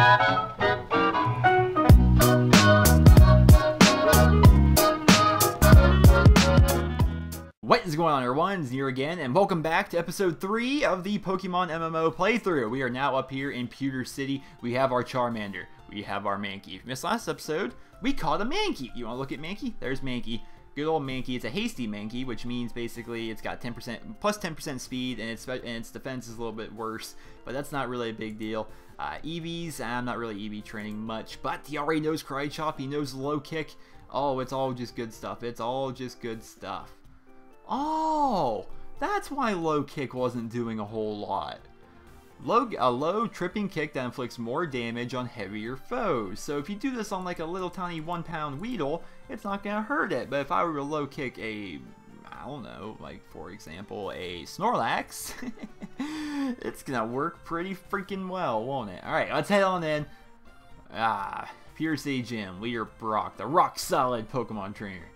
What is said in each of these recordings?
What is going on, everyone? It's here again, and welcome back to episode 3 of the Pokemon MMO playthrough. We are now up here in Pewter City. We have our Charmander. We have our Mankey. If you missed last episode, we caught a Mankey. You want to look at Mankey? There's Mankey. Good old Mankey. It's a hasty Mankey, which means basically it's got 10% plus 10% speed, and its defense is a little bit worse, but that's not really a big deal. EVs, I'm not really EV training much, but he already knows Karate Chop. He knows low kick. Oh, it's all just good stuff. It's all just good stuff. Oh, that's why low kick wasn't doing a whole lot. A low tripping kick that inflicts more damage on heavier foes. So if you do this on like a little tiny 1-pound Weedle, it's not gonna hurt it. But if I were to low kick a, I don't know, like for example, a Snorlax, it's gonna work pretty freaking well, won't it? All right, let's head on in. Pewter City Gym, leader Brock, the rock solid Pokemon trainer.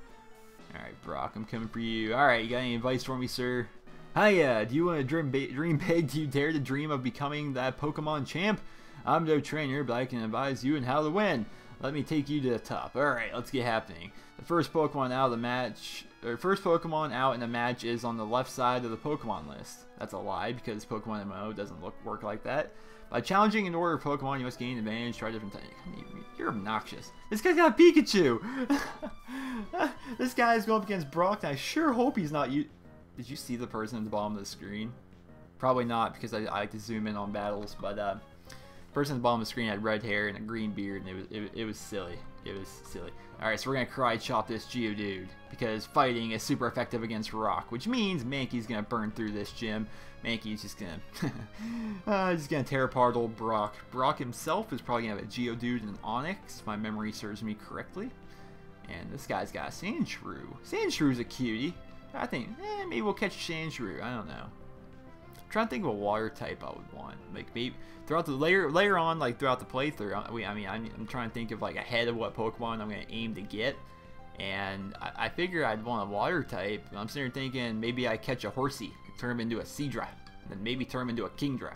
Alright, Brock, I'm coming for you. Alright, you got any advice for me, sir? Hiya, do you want to dream big? Do you dare to dream of becoming that Pokemon champ? I'm no trainer, but I can advise you on how to win. Let me take you to the top. Alright, let's get happening. The first Pokemon out of the match, or first Pokemon out in the match is on the left side of the Pokemon list. That's a lie, because Pokemon MMO doesn't work like that. By challenging an order of Pokemon, you must gain advantage, try different things. You're obnoxious. This guy's got a Pikachu! This guy is going up against Brock, and I sure hope he's not you. Did you see the person at the bottom of the screen? Probably not, because I like to zoom in on battles, but the person at the bottom of the screen had red hair and a green beard, and it was silly. It was silly. Alright, so we're going to Karate Chop this Geodude, because fighting is super effective against rock, which means Mankey's going to burn through this gym. Mankey's just gonna tear apart old Brock. Brock himself is probably gonna have a Geodude and an Onix, if my memory serves me correctly. And this guy's got a Sandshrew. Sandshrew's a cutie. I think, maybe we'll catch Sandshrew. I don't know. I'm trying to think of a water type I would want. Like maybe throughout the later on, like throughout the playthrough. I'm trying to think of like ahead of what Pokemon I'm gonna aim to get. And I figure I'd want a water type. I'm sitting here thinking maybe I catch a Horsey, turn him into a Seadra, then maybe turn him into a Kingdra.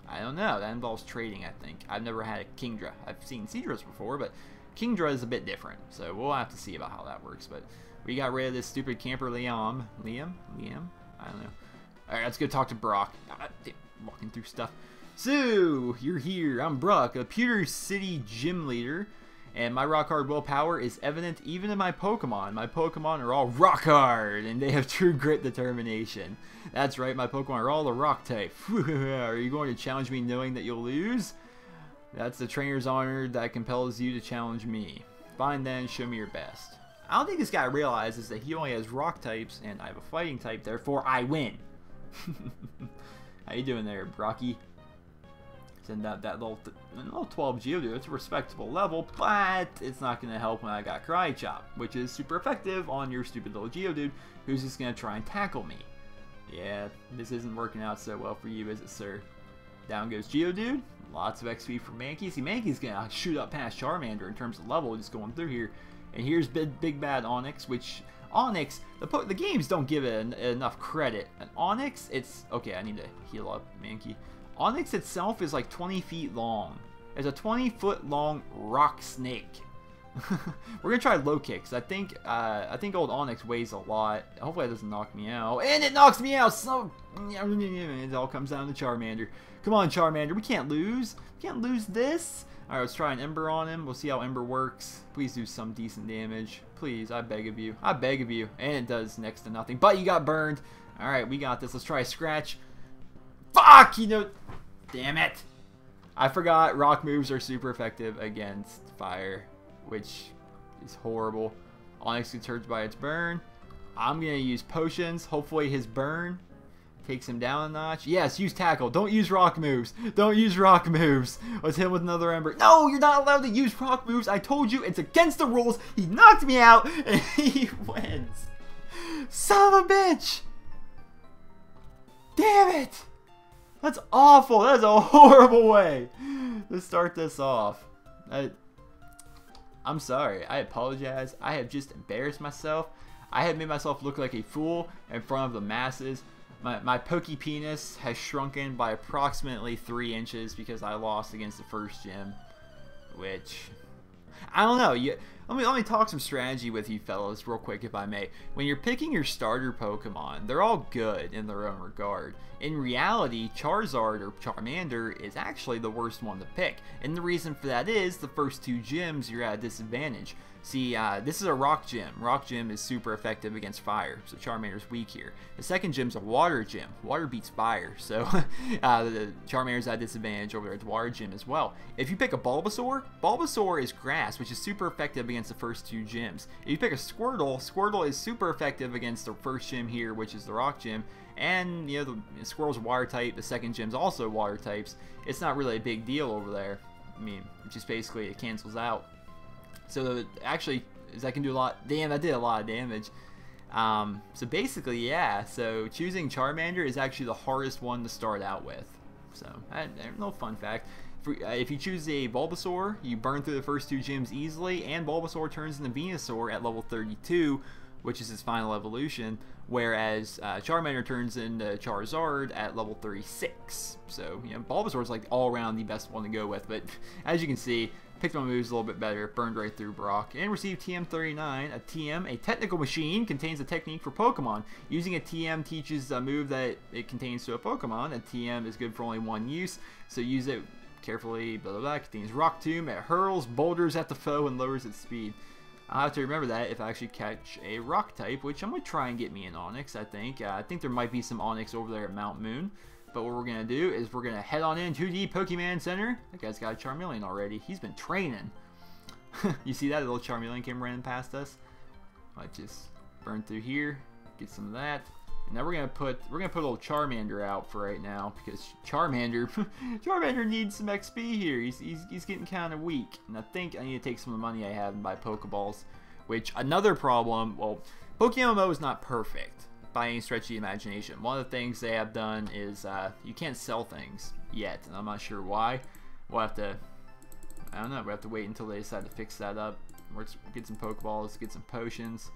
I don't know. That involves trading, I think. I've never had a Kingdra. I've seen Seadras before, but Kingdra is a bit different. So we'll have to see about how that works. But we got rid of this stupid camper Liam. Liam? I don't know. Alright, let's go talk to Brock. Walking through stuff. So, you're here. I'm Brock, a Pewter City Gym leader. And my rock hard willpower is evident even in my Pokemon. My Pokemon are all rock hard, and they have true grit determination. That's right, my Pokemon are all the rock type. Are you going to challenge me knowing that you'll lose? That's the trainer's honor that compels you to challenge me. Fine then, show me your best. I don't think this guy realizes that he only has rock types, and I have a fighting type, therefore I win. How you doing there, Brocky? Send out that little 12 Geodude. It's a respectable level, but it's not going to help when I got Karate Chop, which is super effective on your stupid little Geodude who's just going to try and tackle me. Yeah, this isn't working out so well for you, is it, sir? Down goes Geodude. Lots of XP for Mankey. See, Mankey's going to shoot up past Charmander in terms of level, just going through here. And here's Big Bad Onix, which Onix, the games don't give it enough credit. An Onix, it's okay. I need to heal up Mankey. Onix itself is like 20 feet long. It's a 20-foot long rock snake. We're gonna try low kicks. I think old Onix weighs a lot. Hopefully it doesn't knock me out. And it knocks me out. So it all comes down to Charmander. Come on, Charmander. We can't lose. We can't lose this. All right, let's try an Ember on him. We'll see how Ember works. Please do some decent damage. Please, I beg of you. I beg of you. And it does next to nothing. But you got burned. All right, we got this. Let's try a Scratch. Fuck! You know... Damn it! I forgot rock moves are super effective against fire, which is horrible. Onix gets hurt by its burn. I'm going to use potions. Hopefully his burn takes him down a notch. Yes, use tackle. Don't use rock moves. Don't use rock moves. Let's hit him with another Ember. No, you're not allowed to use rock moves. I told you, it's against the rules. He knocked me out, and he wins. Son of a bitch! Damn it! That's awful. That's a horrible way to start this off. I'm sorry. I apologize. I have just embarrassed myself. I have made myself look like a fool in front of the masses. My Poke Penis has shrunken by approximately 3 inches because I lost against the first gym, which, I don't know. Let me talk some strategy with you fellas real quick, if I may. When you're picking your starter Pokemon, they're all good in their own regard. In reality, Charizard or Charmander is actually the worst one to pick, and the reason for that is the first 2 gyms you're at a disadvantage. See, this is a rock gym. Rock gym is super effective against fire, so Charmander's weak here. The second gym's a water gym. Water beats fire, so the Charmander's at a disadvantage over there at the water gym as well. If you pick a Bulbasaur, Bulbasaur is grass, which is super effective against the first 2 gyms. If you pick a Squirtle, Squirtle is super effective against the first gym here, which is the rock gym. And, you know, the Squirtle's water type, the second gym's also water types. It's not really a big deal over there. I mean, it just basically it cancels out. So actually, that can do a lot. Damn, that did a lot of damage. So basically, yeah. So choosing Charmander is actually the hardest one to start out with. So, no fun fact. If you choose a Bulbasaur, you burn through the first 2 gyms easily, and Bulbasaur turns into Venusaur at level 32, which is its final evolution, whereas Charmander turns into Charizard at level 36. So, you know, Bulbasaur is like all around the best one to go with, but as you can see, picked my moves a little bit better, burned right through Brock, and received TM39. A TM, a technical machine, contains a technique for Pokemon. Using a TM teaches a move that it contains to a Pokemon. A TM is good for only 1 use, so use it carefully, blah blah blah. Contains Rock Tomb, it hurls boulders at the foe and lowers its speed. I'll have to remember that if I actually catch a rock type, which I'm going to try and get me an Onix, I think. I think there might be some Onix over there at Mount Moon. But what we're going to do is we're going to head on into the Pokemon Center. That guy's got a Charmeleon already. He's been training. You see that? The little Charmeleon came running past us. Let's just burn through here. Get some of that. And now we're gonna put a little Charmander out for right now, because Charmander needs some XP here. He's getting kind of weak, and I think I need to take some of the money I have and buy Pokeballs. Which, another problem. Well, PokeMMO is not perfect by any stretch of the imagination. One of the things they have done is you can't sell things yet, and I'm not sure why. We'll have to, I don't know, we'll have to wait until they decide to fix that up. Let's get some Pokeballs, get some potions,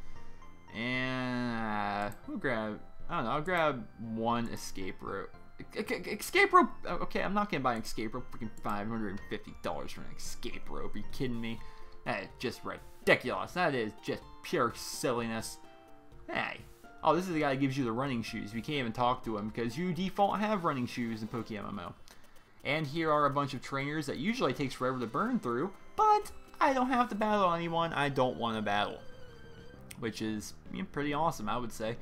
and we'll grab, I don't know, I'll grab 1 escape rope. Escape rope? Okay, I'm not gonna buy an escape rope. Freaking $550 for an escape rope. Are you kidding me? That is just ridiculous. That is just pure silliness. Hey. Oh, this is the guy that gives you the running shoes. We can't even talk to him because you default have running shoes in PokeMMO. And here are a bunch of trainers that usually takes forever to burn through, but I don't have to battle anyone I don't want to battle. Which is, you know, pretty awesome, I would say.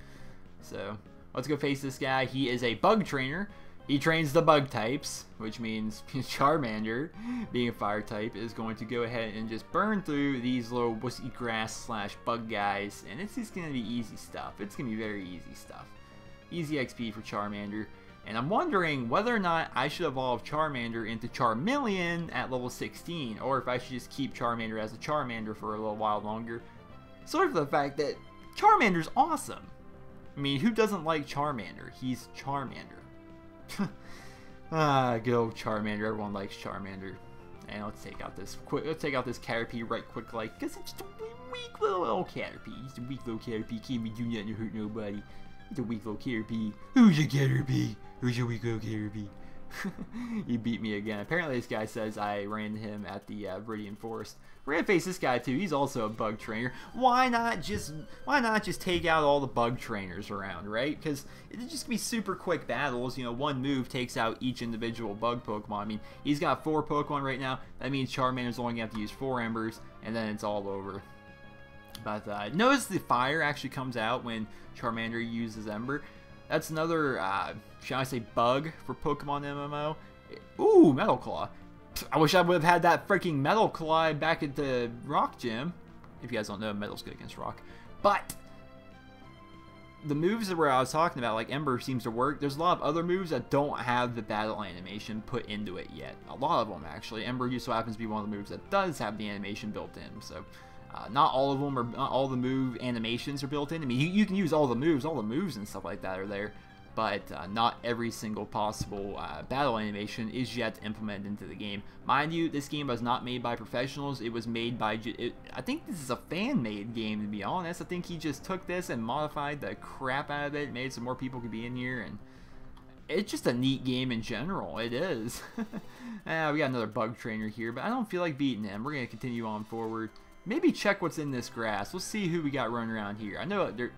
So, let's go face this guy. He is a bug trainer. He trains the bug types, which means Charmander, being a fire type, is going to go ahead and just burn through these little wussy grass / bug guys, and it's just going to be easy stuff. It's going to be very easy stuff. Easy XP for Charmander, and I'm wondering whether or not I should evolve Charmander into Charmeleon at level 16, or if I should just keep Charmander as a Charmander for a little while longer. Sort of the fact that Charmander's awesome. I mean, who doesn't like Charmander? He's Charmander. Good old Charmander. Everyone likes Charmander. And let's take out this Caterpie right quick, like, because it's just a weak little Caterpie. He's a weak little Caterpie. Can't be doing nothing to hurt nobody. It's a weak little Caterpie. Who's your Caterpie? Who's your weak little Caterpie? He beat me again. Apparently this guy says I ran into him at the Viridian Forest. We're gonna face this guy too. He's also a bug trainer. Why not just take out all the bug trainers around, right? Because it'd just be super quick battles. You know, 1 move takes out each individual bug Pokemon. I mean, he's got 4 Pokemon right now. That means Charmander's only gonna have to use 4 Embers, and then it's all over. But notice the fire actually comes out when Charmander uses Ember. That's another, shall I say, bug for Pokemon MMO. Ooh, Metal Claw. I wish I would have had that freaking Metal Claw back at the Rock Gym. If you guys don't know, Metal's good against Rock. But the moves that I was talking about, like Ember, seems to work. There's a lot of other moves that don't have the battle animation put into it yet. A lot of them, actually. Ember just so happens to be one of the moves that does have the animation built in. So not all of them, or not all the move animations are built in. I mean, you can use all the moves and stuff like that are there. but not every single possible battle animation is yet implemented into the game. Mind you, this game was not made by professionals. It was made by, I think this is a fan-made game, to be honest. I think he just took this and modified the crap out of it, made it so more people could be in here, and it's just a neat game in general. It is. We got another bug trainer here, but I don't feel like beating him. We're going to continue on forward. Maybe check what's in this grass. Let's see who we got running around here. I know they're...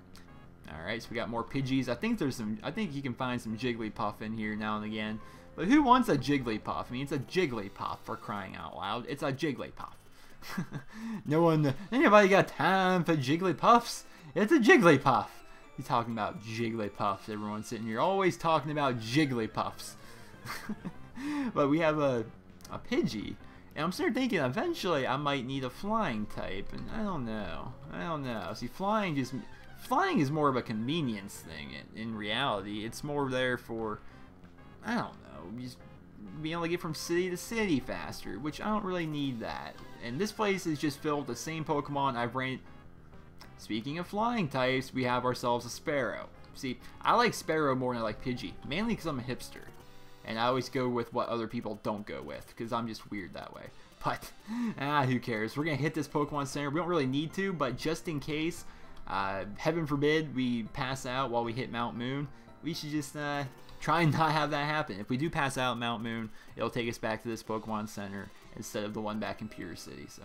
Alright, so we got more Pidgeys. I think you can find some Jigglypuff in here now and again. But who wants a Jigglypuff? I mean, it's a Jigglypuff, for crying out loud. It's a Jigglypuff. Anybody got time for Jigglypuffs? It's a Jigglypuff. He's talking about Jigglypuffs. Everyone's sitting here always talking about Jigglypuffs. But we have a Pidgey. And I'm sitting thinking eventually I might need a flying type. And I don't know. See, flying is more of a convenience thing. In reality, it's more there for, I don't know, just being able to get from city to city faster, which I don't really need that. And this place is just filled with the same Pokemon I've ran. Speaking of flying types, we have ourselves a Sparrow. See, I like Sparrow more than I like Pidgey, mainly because I'm a hipster. And I always go with what other people don't go with, because I'm just weird that way. But, who cares? We're going to hit this Pokemon Center. We don't really need to, but just in case... heaven forbid we pass out while we hit Mount Moon, we should just try and not have that happen. If we do pass out Mount Moon, it'll take us back to this Pokemon Center instead of the one back in Pewter City. So,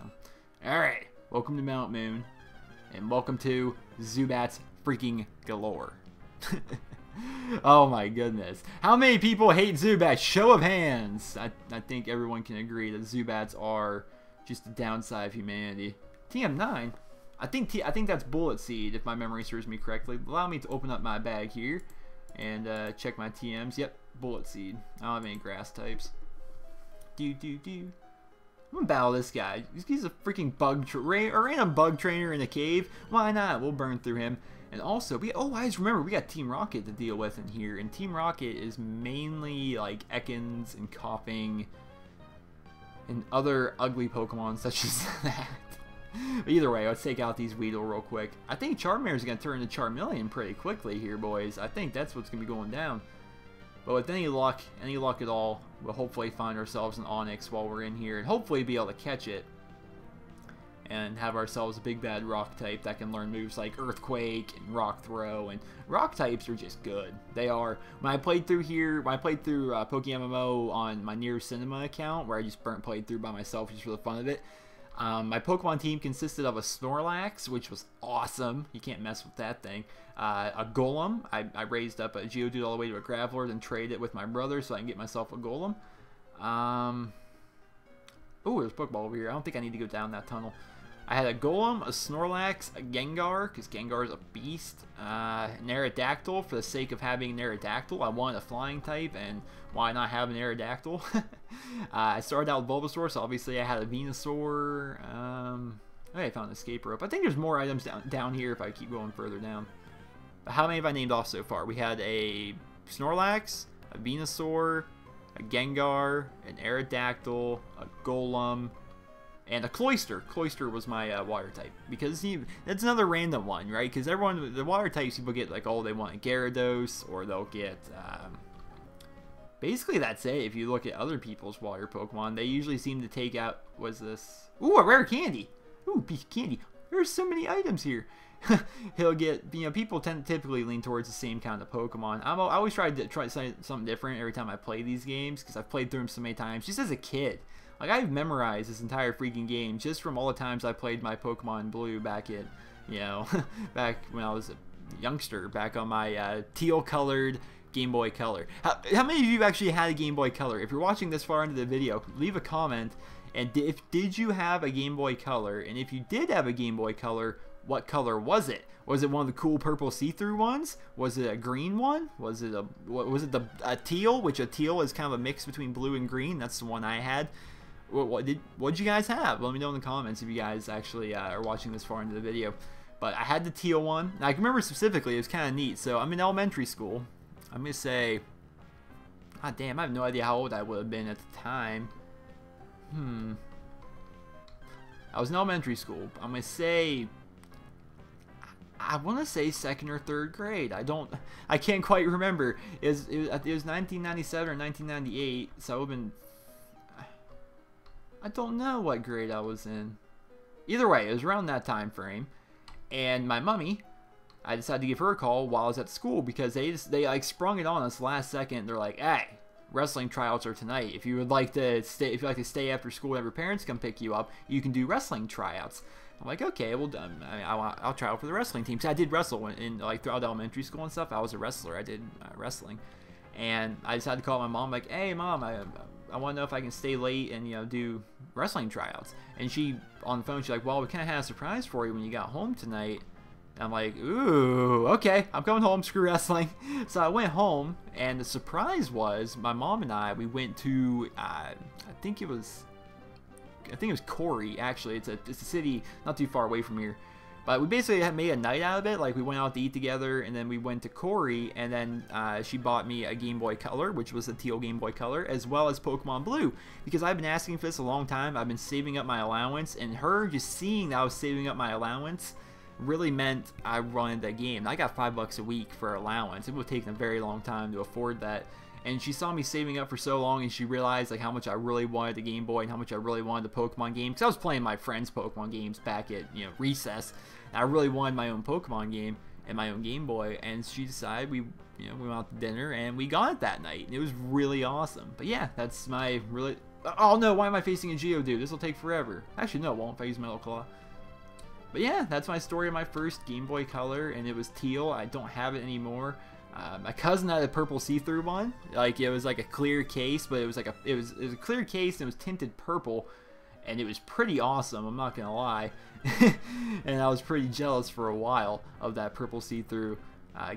alright, welcome to Mount Moon, and welcome to Zubats freaking galore. Oh my goodness. How many people hate Zubats? Show of hands. I think everyone can agree that Zubats are just the downside of humanity. TM9? I think that's Bullet Seed, if my memory serves me correctly. Allow me to open up my bag here and check my TMs. Yep, Bullet Seed. I don't have any grass types. I'm gonna battle this guy. He's a freaking a random bug trainer in a cave. Why not? We'll burn through him. And also, I just remember we got Team Rocket to deal with in here, and Team Rocket is mainly like Ekans and Koffing and other ugly Pokemon such as that. But either way, let's take out these Weedle real quick. I think Charmander is going to turn into Charmeleon pretty quickly here, boys. I think that's what's going to be going down. But with any luck at all, we'll hopefully find ourselves an Onix while we're in here, and hopefully be able to catch it and have ourselves a big bad rock type that can learn moves like Earthquake and Rock Throw. And rock types are just good. They are. When I played through PokeMMO on my NerosCinema account, where I just played through by myself just for the fun of it, my Pokemon team consisted of a Snorlax, which was awesome. You can't mess with that thing. A Golem. I raised up a Geodude all the way to a Graveler, then traded it with my brother so I can get myself a Golem. Oh, there's a Pokeball over here. I don't think I need to go down that tunnel. I had a Golem, a Snorlax, a Gengar, because Gengar is a beast, an Aerodactyl for the sake of having an Aerodactyl. I wanted a flying type, and why not have an Aerodactyl? I started out with Bulbasaur, so obviously I had a Venusaur. I found an escape rope. I think there's more items down here if I keep going further down. But how many have I named off so far? We had a Snorlax, a Venusaur, a Gengar, an Aerodactyl, a Golem, and a Cloyster. Cloyster was my water type, because that's another random one, right? Because the water types, people get like, oh, they want a Gyarados, or they'll get, basically that's it. If you look at other people's water Pokemon, they usually seem to take out, what's this? Ooh, a rare candy. Ooh, piece of candy. There's so many items here. He'll get, people typically lean towards the same kind of Pokemon. I always try something different every time I play these games, because I've played through them so many times, just as a kid. Like, I've memorized this entire freaking game just from all the times I played my Pokemon Blue back in, back when I was a youngster, back on my teal-colored Game Boy Color. How many of you actually had a Game Boy Color? If you're watching this far into the video, leave a comment. And did you have a Game Boy Color? And if you did have a Game Boy Color, what color was it? Was it one of the cool purple see-through ones? Was it a green one? Was it a teal? Which a teal is kind of a mix between blue and green. That's the one I had. What did you guys have? Let me know in the comments if you guys actually are watching this far into the video. But I had the teal one. And I can remember specifically, it was kind of neat. So I'm in elementary school. I'm going to say, god damn, I have no idea how old I would have been at the time. I was in elementary school. I'm going to say, I want to say 2nd or 3rd grade. I can't quite remember. It was 1997 or 1998, so it would have been, I don't know what grade I was in. Either way, it was around that time frame. And my mommy, I decided to give her a call while I was at school because they like sprung it on us last second. They're like, "Hey, wrestling tryouts are tonight. If you would like to stay after school, have your parents come pick you up, you can do wrestling tryouts." I'm like, okay, well, I'll try out for the wrestling team. So I did wrestle in like throughout elementary school and stuff. I was a wrestler. I did wrestling, and I decided to call my mom. Like, "Hey, mom, I want to know if I can stay late and do wrestling tryouts." And she on the phone, she's like, "Well, we kind of had a surprise for you when you got home tonight." And I'm like, "Ooh, okay, I'm going home. Screw wrestling." So I went home, and the surprise was my mom and we went to I think it was Corey, actually. It's a city not too far away from here. But we basically had made a night out of it. Like, we went out to eat together, and then we went to Corey, and then she bought me a Game Boy Color, which was a teal Game Boy Color, as well as Pokemon Blue. Because I've been asking for this a long time. I've been saving up my allowance, and her just seeing that I was saving up my allowance really meant I wanted that game. I got $5 a week for allowance. It would take a very long time to afford that. And she saw me saving up for so long, and she realized like how much I really wanted the Game Boy and how much I really wanted the Pokemon game. Because I was playing my friends' Pokemon games back at recess, and I really wanted my own Pokemon game and my own Game Boy. And she decided we went out to dinner and we got it that night, and it was really awesome. But yeah, that's my really. Oh no, why am I facing a Geodude? This will take forever. Actually, no, it won't if I use Metal Claw. But yeah, that's my story of my first Game Boy Color, and it was teal. I don't have it anymore. My cousin had a purple see-through one. Like, it was like a clear case, but it was like it was a clear case and it was tinted purple, and it was pretty awesome. I'm not gonna lie, and I was pretty jealous for a while of that purple see-through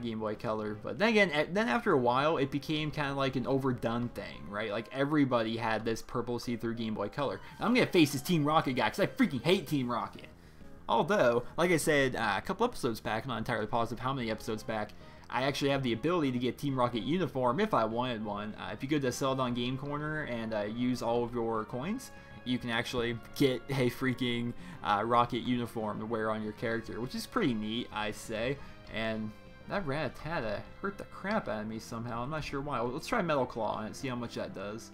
Game Boy Color. But then again, then after a while, it became kind of like an overdone thing, right? Like, everybody had this purple see-through Game Boy Color. And I'm gonna face this Team Rocket guy because I freaking hate Team Rocket. Although, like I said a couple episodes back, I'm not entirely positive how many episodes back, I actually have the ability to get Team Rocket uniform if I wanted one. If you go to Celadon Game Corner and use all of your coins, you can actually get a freaking Rocket uniform to wear on your character, which is pretty neat, I say. And that Rattata hurt the crap out of me somehow. I'm not sure why. Well, let's try Metal Claw on it, see how much that does.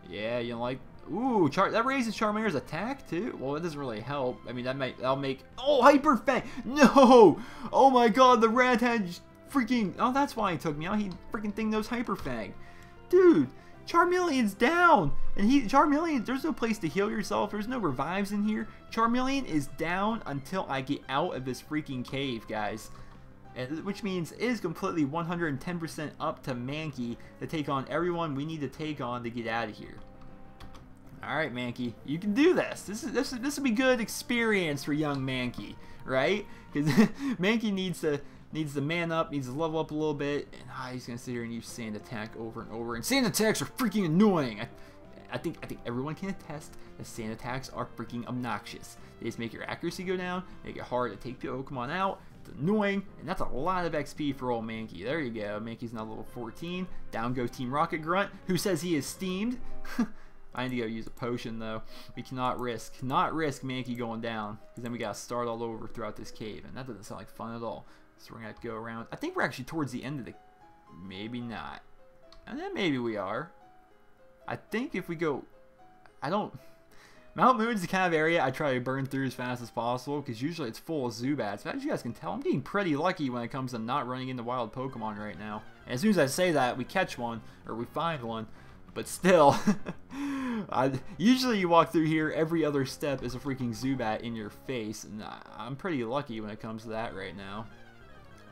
Yeah, you know, like, ooh, that raises Charmander's attack too. Well, it doesn't really help. I mean, that'll make. Oh, Hyper Fang! No! Oh my God, the Rattata freaking. Oh, that's why he took me out. He freaking thing knows Hyper Fang, dude. Charmeleon's down, and Charmeleon. There's no place to heal yourself. There's no revives in here. Charmeleon is down until I get out of this freaking cave, guys. And, which means it is completely 110% up to Mankey to take on everyone we need to take on to get out of here. All right, Mankey, you can do this. This will be good experience for young Mankey, right? Because Mankey needs to man up, needs to level up a little bit, and he's gonna sit here and use Sand Attack over and over. And Sand Attacks are freaking annoying. I think everyone can attest that Sand Attacks are freaking obnoxious. They just make your accuracy go down, make it hard to take Pokemon out. It's annoying, and that's a lot of XP for old Mankey. There you go. Mankey's now level 14. Down goes Team Rocket Grunt, who says he is steamed. I need to go use a potion though. We cannot risk Mankey going down, because then we gotta start all over throughout this cave, and that doesn't sound like fun at all. So we're gonna have to go around. I think we're actually towards the end of the. Maybe not. And then maybe we are. I think if we go, Mount Moon's the kind of area I try to burn through as fast as possible, because usually it's full of Zubats. But as you guys can tell, I'm getting pretty lucky when it comes to not running into wild Pokemon right now. And as soon as I say that, we catch one or we find one. But still, usually you walk through here, every other step is a freaking Zubat in your face, and I'm pretty lucky when it comes to that right now.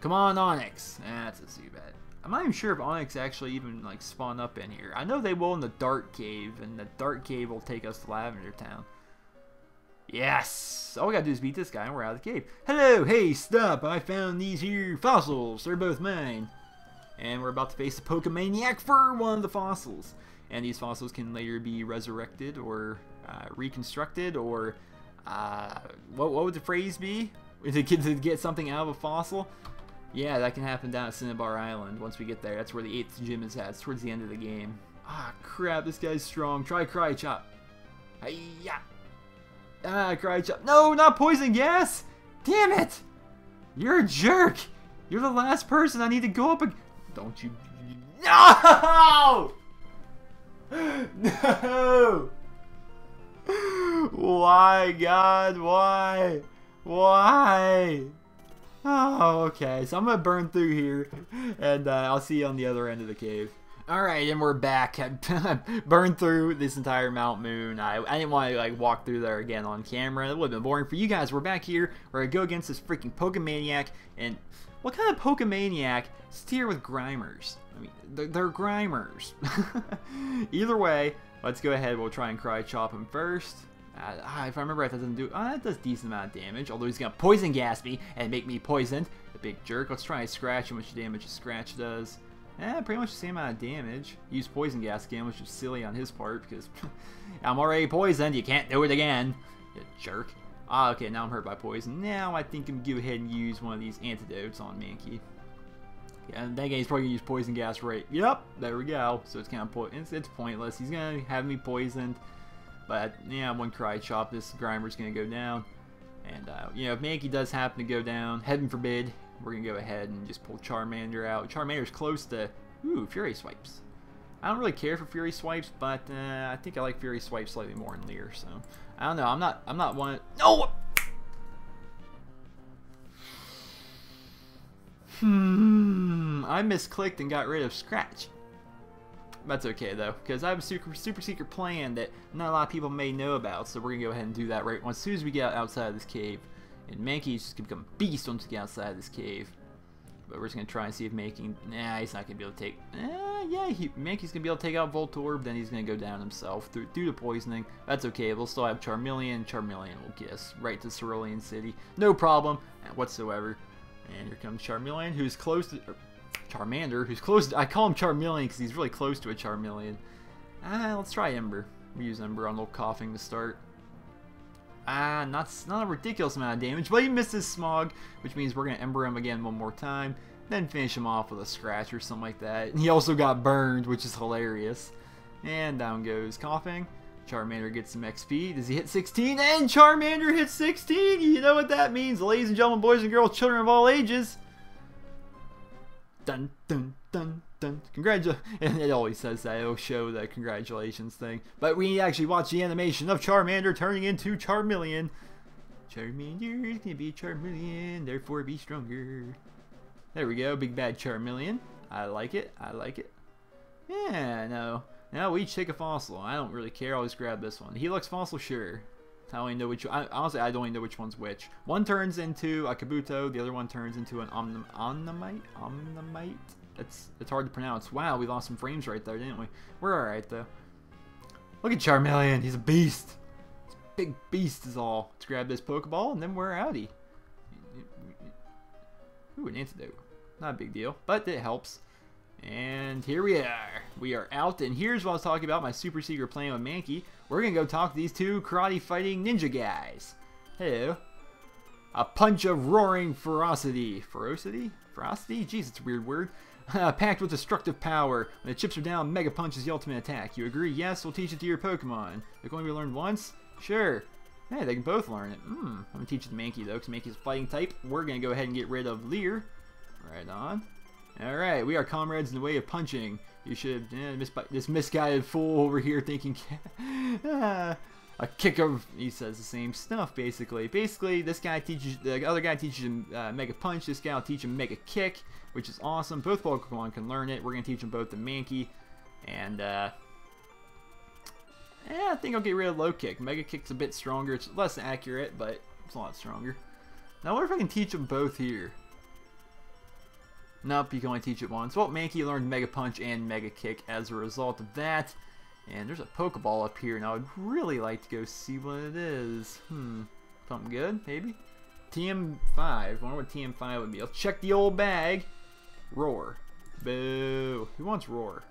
Come on, Onix. That's a Zubat. I'm not even sure if Onix actually even like spawn up in here. I know they will in the Dark Cave, and the Dark Cave will take us to Lavender Town. Yes! All we gotta do is beat this guy, and we're out of the cave. Hello! Hey, stop! I found these here fossils. They're both mine. And we're about to face the Pokemaniac for one of the fossils. And these fossils can later be resurrected or reconstructed, or what would the phrase be? To get something out of a fossil? Yeah, that can happen down at Cinnabar Island once we get there. That's where the 8th gym is at. It's towards the end of the game. Ah, crap, this guy's strong. Try Cry Chop. Hi-ya. Ah, Cry Chop. No, not poison gas! Damn it! You're a jerk! You're the last person I need to go up against. Don't you... No! No! Why, God? Why? Why? Oh, okay. So I'm gonna burn through here, and I'll see you on the other end of the cave. Alright, and we're back. I burned through this entire Mount Moon. I didn't want to like walk through there again on camera. It would have been boring for you guys. We're back here. We're gonna go against this freaking Pokemaniac. And what kind of Pokemaniac is here with Grimers? I mean, they're Grimers. Either way, let's go ahead. We'll try and Cry Chop him first. If I remember right, that doesn't do... that does a decent amount of damage. Although he's gonna Poison Gas me and make me poisoned. The big jerk. Let's try and scratch him, which damage a scratch does. Pretty much the same amount of damage. Use Poison Gas again, which is silly on his part because I'm already poisoned. You can't do it again, you jerk. Okay, now I'm hurt by poison. Now I think I'm gonna go ahead and use one of these antidotes on Mankey. Yeah, and that guy's probably gonna use Poison Gas right. Yep, there we go. So it's kind of it's pointless. He's gonna have me poisoned. But yeah, one Cry Chop, this Grimer's gonna go down. And you know, if Mankey does happen to go down, heaven forbid, we're going to go ahead and just pull Charmander out. Charmander's close to... Ooh, Fury Swipes. I don't really care for Fury Swipes, but I think I like Fury Swipes slightly more in Leer, so... I don't know, I'm not one... No! I misclicked and got rid of Scratch. That's okay, though, because I have a super secret plan that not a lot of people may know about, so we're going to go ahead and do that right as soon as we get outside of this cave. And Mankey's just going to become a beast once we get outside of this cave. But we're just going to try and see if Mankey... Nah, he's not going to be able to take... yeah, Mankey's going to be able to take out Voltorb, then he's going to go down himself due to poisoning. That's okay, we'll still have Charmeleon. Charmeleon will kiss right to Cerulean City. No problem whatsoever. And here comes Charmeleon, who's close to... Charmander, who's close to... I call him Charmeleon because he's really close to a Charmeleon. Let's try Ember. We'll use Ember on little coughing to start. Not a ridiculous amount of damage, but he misses Smog, which means we're going to Ember him again one more time, then finish him off with a Scratch or something like that. And he also got burned, which is hilarious. And down goes Coughing. Charmander gets some XP. Does he hit 16? And Charmander hits 16! You know what that means, ladies and gentlemen, boys and girls, children of all ages. Dun, dun, dun, dun. Congratulations. And it always says that. It'll show the congratulations thing. But we actually watch the animation of Charmander turning into Charmeleon. Charmander's gonna be Charmeleon, therefore be stronger. There we go. Big bad Charmeleon. I like it. I like it. Yeah, no. Now we each take a fossil. I don't really care. I'll just grab this one. Helix fossil, sure. I don't even know which. Honestly, I don't even know which one's which. One turns into a Kabuto. The other one turns into an Omnimite. Omnimite. It's hard to pronounce. Wow, we lost some frames right there, didn't we? We're all right though. Look at Charmeleon. He's a beast. He's a big beast is all. Let's grab this Pokeball and then we're outie. Ooh, an antidote. Not a big deal, but it helps. And here we are. We are out, and here's what I was talking about, my super secret plan with Mankey. We're going to go talk to these two karate fighting ninja guys. Hello. A punch of roaring ferocity. Ferocity? Ferocity? Jeez, it's a weird word. Packed with destructive power. When the chips are down, Mega Punch is the ultimate attack. You agree? Yes, we'll teach it to your Pokemon. They're going to be learned once? Sure. Hey, they can both learn it. I'm going to teach it to Mankey, though, because Mankey's a fighting type. We're going to go ahead and get rid of Leer. Right on. Alright, we are comrades in the way of punching. You should... this misguided fool over here thinking... a kick of... He says the same stuff, basically. Basically, this guy teaches... The other guy teaches him Mega Punch. This guy will teach him Mega Kick, which is awesome. Both Pokemon can learn it. We're going to teach them both the Mankey. And, yeah, I think I'll get rid of Low Kick. Mega Kick's a bit stronger. It's less accurate, but it's a lot stronger. Now, what if I can teach them both here? Nope, you can only teach it once. Well, Mankey learned Mega Punch and Mega Kick as a result of that. And there's a Pokeball up here, and I would really like to go see what it is. Something good, maybe? TM5. I wonder what TM5 would be. Let's check the old bag. Roar. Boo. Who wants Roar?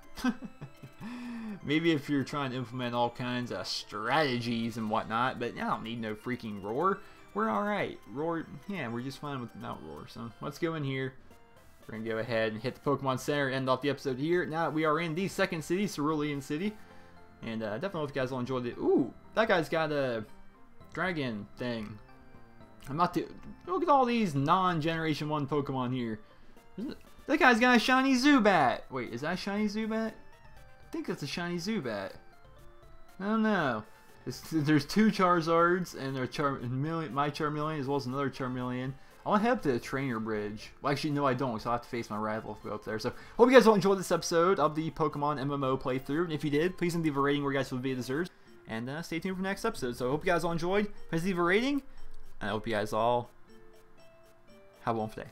Maybe if you're trying to implement all kinds of strategies and whatnot, but I don't need no freaking Roar. We're alright. Roar, yeah, we're just fine without Roar. So let's go in here. We're going to go ahead and hit the Pokemon Center and end off the episode here. Now we are in the second city, Cerulean City. And definitely hope you guys all enjoyed it. Ooh, that guy's got a dragon thing. I'm not to look at all these non-Generation 1 Pokemon here. That guy's got a shiny Zubat. Wait, is that a shiny Zubat? I think that's a shiny Zubat. I don't know. There's 2 Charizards and there's my Charmeleon as well as another Charmeleon. I want to head up to the Trainer Bridge. Well, actually, no, I don't, so I'll have to face my rival if we go up there. So, hope you guys all enjoyed this episode of the Pokemon MMO playthrough. And if you did, please leave a rating where you guys feel the video deserves. And stay tuned for the next episode. So, I hope you guys all enjoyed. Please leave a rating. And I hope you guys all have a wonderful day.